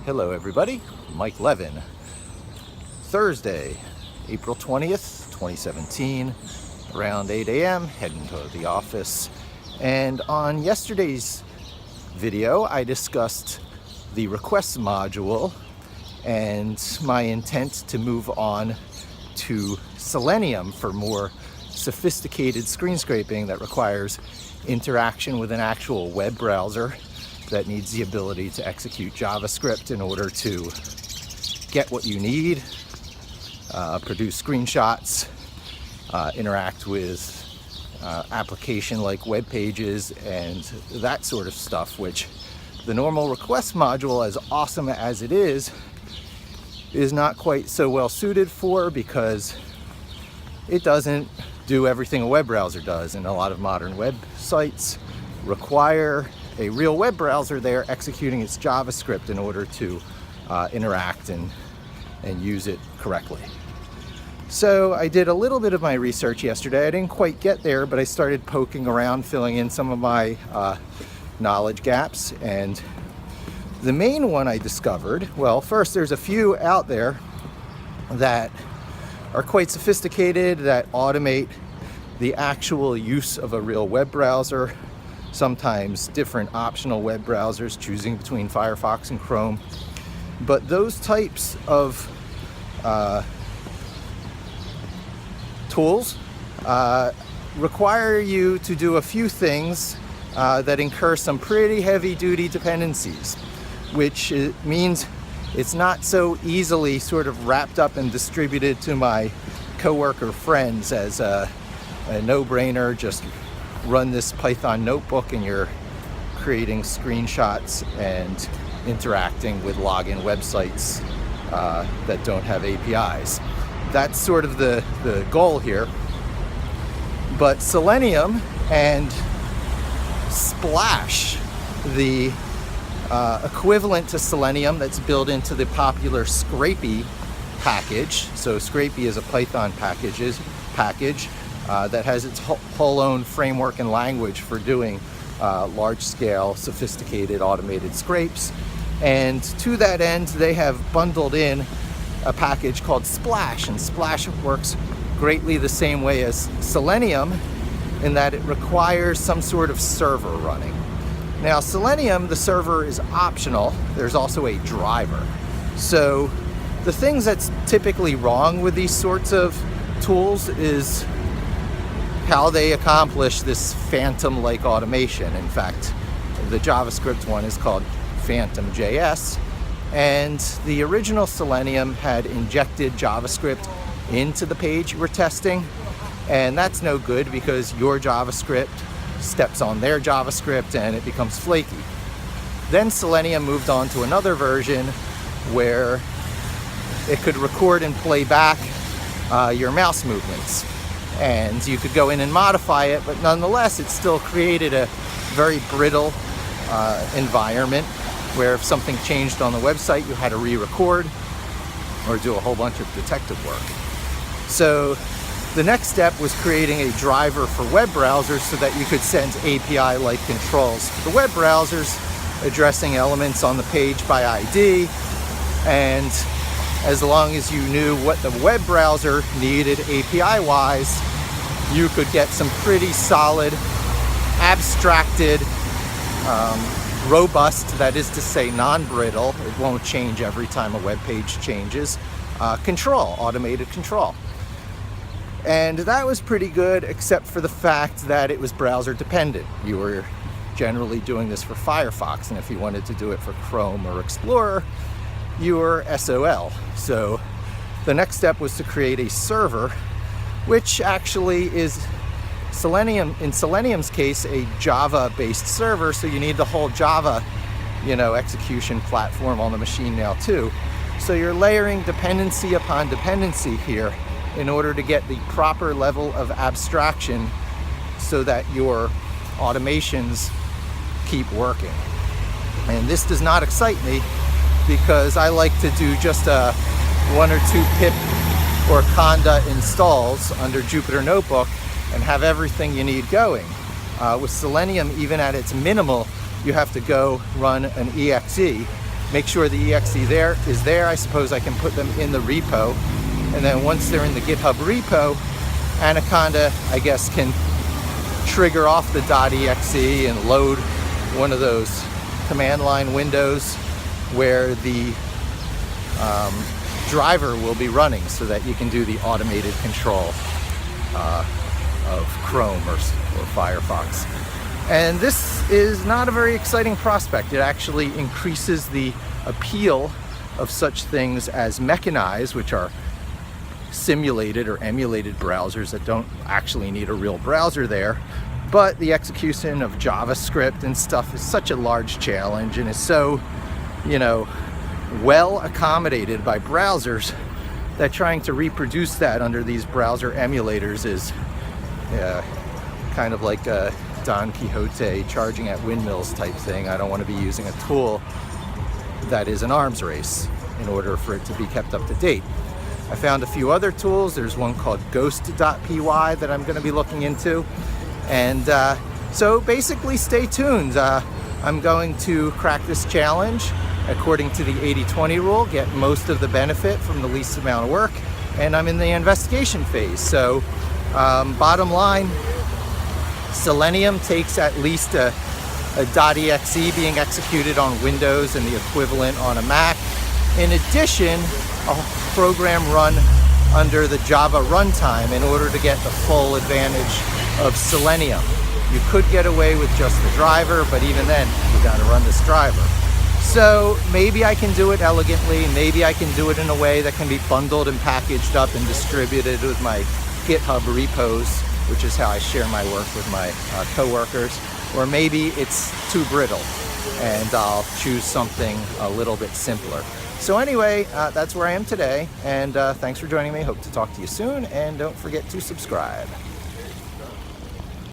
Hello everybody, Mike Levin. Thursday, April 20th, 2017, around 8 a.m., heading to the office. And on yesterday's video, I discussed the requests module and my intent to move on to Selenium for more sophisticated screen scraping that requires interaction with an actual web browser that needs the ability to execute JavaScript in order to get what you need, produce screenshots, interact with application like web pages and that sort of stuff, which the normal request module, as awesome as it is not quite so well suited for, because it doesn't do everything a web browser does, and a lot of modern websites require a real web browser there executing its JavaScript in order to interact and use it correctly. So I did a little bit of my research yesterday. I didn't quite get there, but I started poking around, filling in some of my knowledge gaps. And the main one I discovered, well, first there's a few out there that are quite sophisticated, that automate the actual use of a real web browser, sometimes different optional web browsers, choosing between Firefox and Chrome. But those types of tools require you to do a few things that incur some pretty heavy-duty dependencies, which means it's not so easily sort of wrapped up and distributed to my coworker friends as a no-brainer. Just run this Python notebook and you're creating screenshots and interacting with login websites that don't have APIs. That's sort of the goal here. But Selenium and Splash, the equivalent to Selenium that's built into the popular Scrapy package. So Scrapy is a Python package that has its whole own framework and language for doing large-scale, sophisticated, automated scrapes. And to that end, they have bundled in a package called Splash, and Splash works greatly the same way as Selenium in that it requires some sort of server running. Now, Selenium, the server is optional. There's also a driver. So the things that's typically wrong with these sorts of tools is how they accomplish this phantom-like automation. In fact, the JavaScript one is called Phantom.js, and the original Selenium had injected JavaScript into the page you were testing, and that's no good because your JavaScript steps on their JavaScript and it becomes flaky. Then Selenium moved on to another version where it could record and play back your mouse movements, and you could go in and modify it, but nonetheless it still created a very brittle environment where if something changed on the website you had to re-record or do a whole bunch of detective work. So the next step was creating a driver for web browsers so that you could send API-like controls to the web browsers, addressing elements on the page by ID, and as long as you knew what the web browser needed API-wise, you could get some pretty solid, abstracted, robust, that is to say non-brittle, it won't change every time a web page changes, automated control. And that was pretty good, except for the fact that it was browser dependent. You were generally doing this for Firefox, and if you wanted to do it for Chrome or Explorer, you were SOL. So the next step was to create a server, which actually is Selenium, in Selenium's case, a Java-based server, so you need the whole Java, execution platform on the machine now too. So you're layering dependency upon dependency here in order to get the proper level of abstraction so that your automations keep working. And this does not excite me because I like to do just a 1 or 2 pip or conda installs under Jupyter Notebook and have everything you need going. With Selenium, even at its minimal, you have to go run an exe make sure the exe there is there. I suppose I can put them in the repo, and then once they're in the GitHub repo, Anaconda, I guess, can trigger off the .exe and load one of those command line windows where the driver will be running, so that you can do the automated control of Chrome or Firefox. And this is not a very exciting prospect. It actually increases the appeal of such things as mechanize, which are simulated or emulated browsers that don't actually need a real browser there. But the execution of JavaScript and stuff is such a large challenge, and is so, well accommodated by browsers, that trying to reproduce that under these browser emulators is kind of like a Don Quixote charging at windmills type thing. I don't want to be using a tool that is an arms race in order for it to be kept up to date. I found a few other tools. There's one called ghost.py that I'm going to be looking into. And so basically stay tuned. I'm going to crack this challenge according to the 80-20 rule, get most of the benefit from the least amount of work, and I'm in the investigation phase. So bottom line, Selenium takes at least a .exe being executed on Windows and the equivalent on a Mac. In addition, a program run under the Java runtime in order to get the full advantage of Selenium. You could get away with just the driver, but even then, you got to run this driver. So maybe I can do it elegantly. Maybe I can do it in a way that can be bundled and packaged up and distributed with my GitHub repos, which is how I share my work with my coworkers. Or maybe it's too brittle, and I'll choose something a little bit simpler. So anyway, that's where I am today, and thanks for joining me. Hope to talk to you soon, and don't forget to subscribe.